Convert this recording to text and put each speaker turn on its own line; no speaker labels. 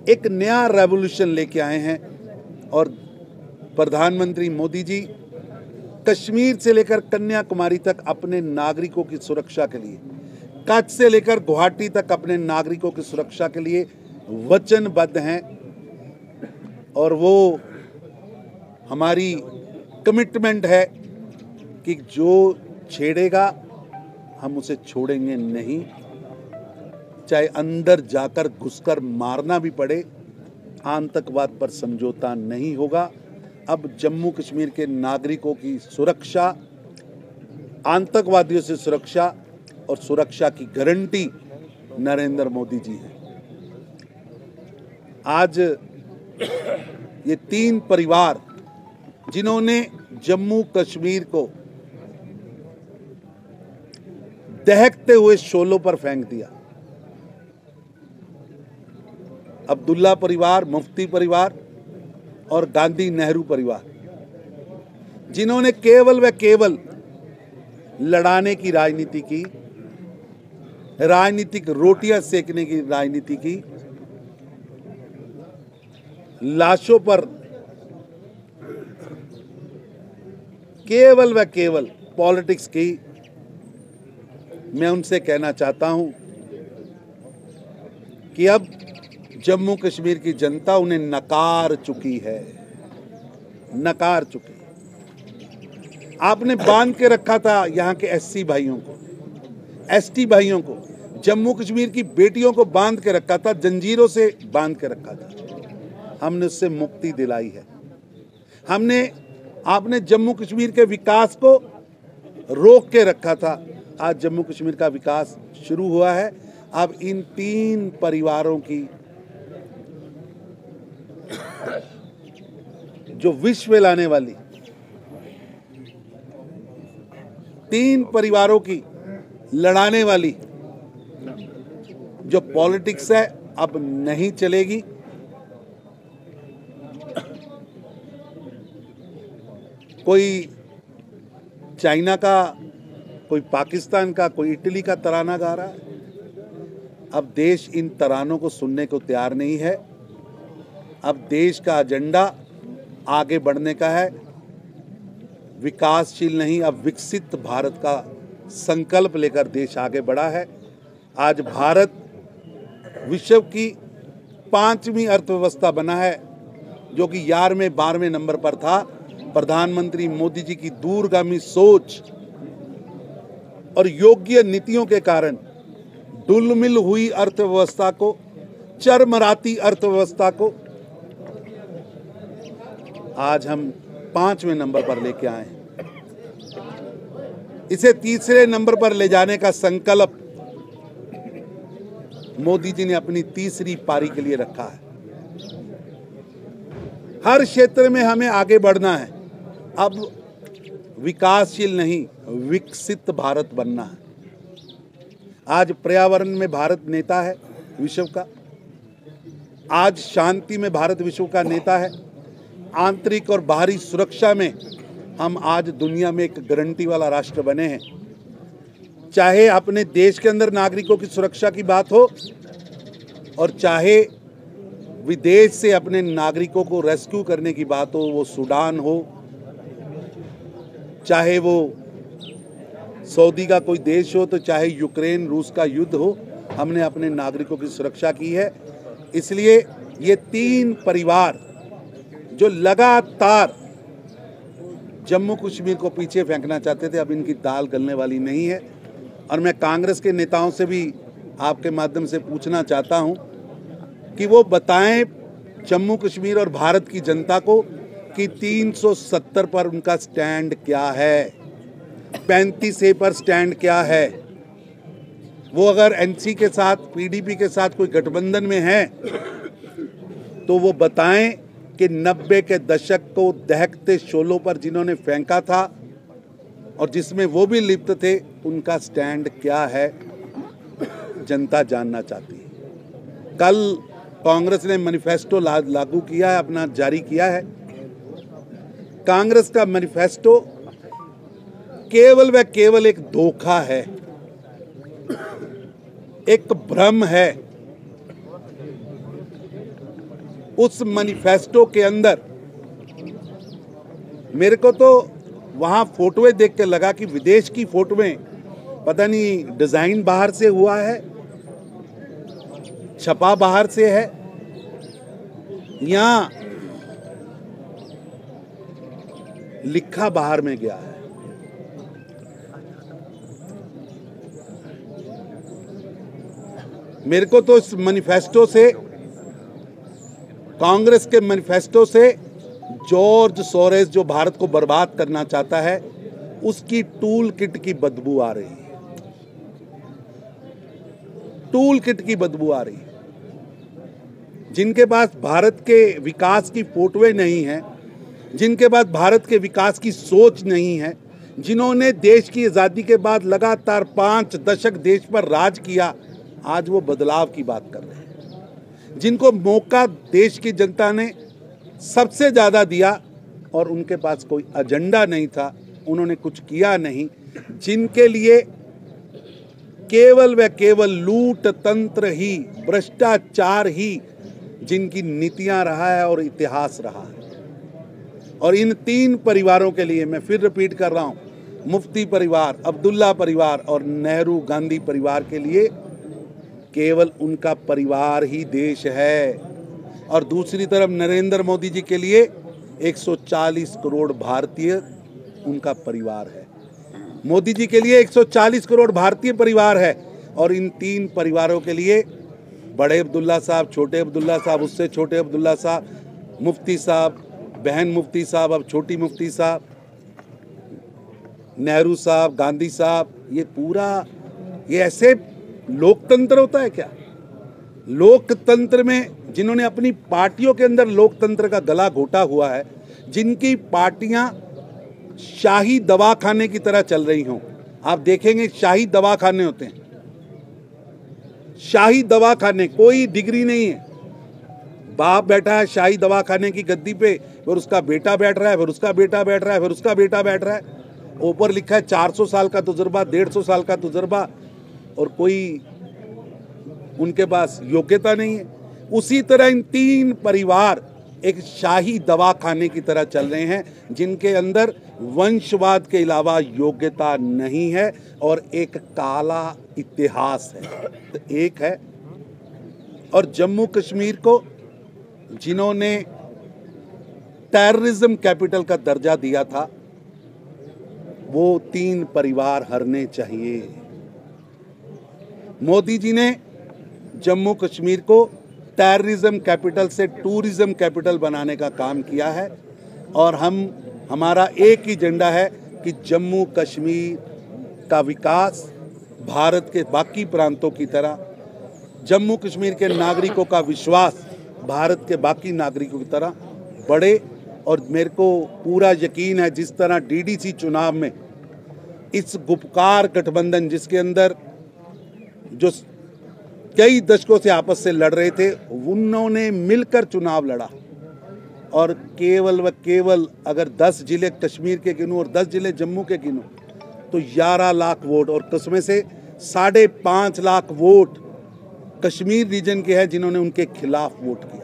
एक नया रेवोल्यूशन लेके आए हैं और प्रधानमंत्री मोदी जी कश्मीर से लेकर कन्याकुमारी तक अपने नागरिकों की सुरक्षा के लिए, कच्छ से लेकर गुवाहाटी तक अपने नागरिकों की सुरक्षा के लिए वचनबद्ध हैं और वो हमारी कमिटमेंट है कि जो छेड़ेगा हम उसे छोड़ेंगे नहीं, चाहे अंदर जाकर घुसकर मारना भी पड़े, आतंकवाद पर समझौता नहीं होगा। अब जम्मू कश्मीर के नागरिकों की सुरक्षा, आतंकवादियों से सुरक्षा और सुरक्षा की गारंटी नरेंद्र मोदी जी हैं। आज ये 3 परिवार जिन्होंने जम्मू कश्मीर को दहकते हुए शोलों पर फेंक दिया, अब्दुल्ला परिवार, मुफ्ती परिवार और गांधी नेहरू परिवार, जिन्होंने केवल व केवल लड़ाने की राजनीति की, राजनीतिक रोटियां सेकने की राजनीति की, लाशों पर केवल व केवल पॉलिटिक्स की, मैं उनसे कहना चाहता हूं कि अब जम्मू कश्मीर की जनता उन्हें नकार चुकी है, नकार चुकी। आपने बांध के रखा था यहाँ के एससी भाइयों को, एसटी भाइयों को, जम्मू कश्मीर की बेटियों को बांध के रखा था, जंजीरों से बांध के रखा था। हमने उससे मुक्ति दिलाई है। आपने जम्मू कश्मीर के विकास को रोक के रखा था। आज जम्मू कश्मीर का विकास शुरू हुआ है। अब इन 3 परिवारों की जो विश्व लाने वाली, 3 परिवारों की लड़ाने वाली जो पॉलिटिक्स है अब नहीं चलेगी। कोई चाइना का, कोई पाकिस्तान का, कोई इटली का तराना गा रहा है। अब देश इन तरानों को सुनने को तैयार नहीं है। अब देश का एजेंडा आगे बढ़ने का है, विकासशील नहीं, अब विकसित भारत का संकल्प लेकर देश आगे बढ़ा है। आज भारत विश्व की 5वीं अर्थव्यवस्था बना है, जो कि 11वें 12वें नंबर पर था। प्रधानमंत्री मोदी जी की दूरगामी सोच और योग्य नीतियों के कारण डुलमिल हुई अर्थव्यवस्था को, चरमराती अर्थव्यवस्था को आज हम 5वें नंबर पर लेके आए हैं। इसे 3रे नंबर पर ले जाने का संकल्प मोदी जी ने अपनी 3री पारी के लिए रखा है। हर क्षेत्र में हमें आगे बढ़ना है। अब विकासशील नहीं, विकसित भारत बनना है। आज पर्यावरण में भारत नेता है विश्व का, आज शांति में भारत विश्व का नेता है, आंतरिक और बाहरी सुरक्षा में हम आज दुनिया में एक गारंटी वाला राष्ट्र बने हैं। चाहे अपने देश के अंदर नागरिकों की सुरक्षा की बात हो और चाहे विदेश से अपने नागरिकों को रेस्क्यू करने की बात हो, वो सूडान हो, चाहे वो सऊदी का कोई देश हो, तो चाहे यूक्रेन रूस का युद्ध हो, हमने अपने नागरिकों की सुरक्षा की है। इसलिए ये 3 परिवार जो लगातार जम्मू कश्मीर को पीछे फेंकना चाहते थे, अब इनकी दाल गलने वाली नहीं है। और मैं कांग्रेस के नेताओं से भी आपके माध्यम से पूछना चाहता हूं कि वो बताएं जम्मू कश्मीर और भारत की जनता को कि 370 पर उनका स्टैंड क्या है, 35A पर स्टैंड क्या है। वो अगर एनसी के साथ, पीडीपी के साथ कोई गठबंधन में है तो वो बताएं कि 90 के दशक को दहकते शोलों पर जिन्होंने फेंका था और जिसमें वो भी लिप्त थे, उनका स्टैंड क्या है, जनता जानना चाहती है। कल कांग्रेस ने मैनिफेस्टो लागू किया है, अपना जारी किया है। कांग्रेस का मैनिफेस्टो केवल व केवल एक धोखा है, एक भ्रम है। उस मैनिफेस्टो के अंदर मेरे को तो वहाँ फोटोएं देख के लगा कि विदेश की फोटोएं, पता नहीं डिजाइन बाहर से हुआ है, छपा बाहर से है, या लिखा बाहर में गया है। मेरे को तो इस मैनिफेस्टो से, कांग्रेस के मैनिफेस्टो से, जॉर्ज सोरेस जो भारत को बर्बाद करना चाहता है उसकी टूल किट की बदबू आ रही है। टूल किट की बदबू आ रही है। जिनके पास भारत के विकास की फोटोएं नहीं हैं, जिनके पास भारत के विकास की सोच नहीं है, जिन्होंने देश की आज़ादी के बाद लगातार 5 दशक देश पर राज किया, आज वो बदलाव की बात कर रहे हैं। जिनको मौका देश की जनता ने सबसे ज़्यादा दिया और उनके पास कोई एजेंडा नहीं था, उन्होंने कुछ किया नहीं, जिनके लिए केवल व केवल लूट तंत्र ही, भ्रष्टाचार ही जिनकी नीतियां रहा है और इतिहास रहा है। और इन 3 परिवारों के लिए मैं फिर रिपीट कर रहा हूं, मुफ्ती परिवार, अब्दुल्ला परिवार और नेहरू गांधी परिवार के लिए केवल उनका परिवार ही देश है। और दूसरी तरफ नरेंद्र मोदी जी के लिए 140 करोड़ भारतीय उनका परिवार है। मोदी जी के लिए 140 करोड़ भारतीय परिवार है और इन 3 परिवारों के लिए बड़े अब्दुल्ला साहब, छोटे अब्दुल्ला साहब, उससे छोटे अब्दुल्ला साहब, मुफ्ती साहब, बहन मुफ्ती साहब, अब छोटी मुफ्ती साहब, नेहरू साहब, गांधी साहब, ये पूरा, ये ऐसे लोकतंत्र होता है क्या? लोकतंत्र में जिन्होंने अपनी पार्टियों के अंदर लोकतंत्र का गला घोटा हुआ है, जिनकी पार्टियां शाही दवाखाने की तरह चल रही हों, आप देखेंगे शाही दवाखाने होते हैं, शाही दवाखाने, कोई डिग्री नहीं है, बाप बैठा है शाही दवाखाने की गद्दी पे, फिर उसका बेटा बैठ रहा है, फिर उसका बेटा बैठ रहा है, फिर उसका बेटा बैठ रहा है, ऊपर लिखा है 400 साल का तजुर्बा, 150 साल का तजुर्बा, और कोई उनके पास योग्यता नहीं है। उसी तरह इन 3 परिवार एक शाही दवाखाने की तरह चल रहे हैं, जिनके अंदर वंशवाद के अलावा योग्यता नहीं है और एक काला इतिहास है। तो एक है, और जम्मू कश्मीर को जिन्होंने टेररिज्म कैपिटल का दर्जा दिया था, वो 3 परिवार हरने चाहिए। मोदी जी ने जम्मू कश्मीर को टेररिज्म कैपिटल से टूरिज्म कैपिटल बनाने का काम किया है और हमारा एक ही एजेंडा है कि जम्मू कश्मीर का विकास भारत के बाकी प्रांतों की तरह, जम्मू कश्मीर के नागरिकों का विश्वास भारत के बाकी नागरिकों की तरह बढ़े। और मेरे को पूरा यकीन है, जिस तरह डीडीसी चुनाव में इस गुपकार गठबंधन, जिसके अंदर जो कई दशकों से आपस से लड़ रहे थे, उन्होंने मिलकर चुनाव लड़ा और केवल व केवल अगर 10 जिले कश्मीर के गिनूं और 10 जिले जम्मू के गिनूं तो 11 लाख वोट, और उसमें से 5.5 लाख वोट कश्मीर रीजन के हैं जिन्होंने उनके खिलाफ वोट किया।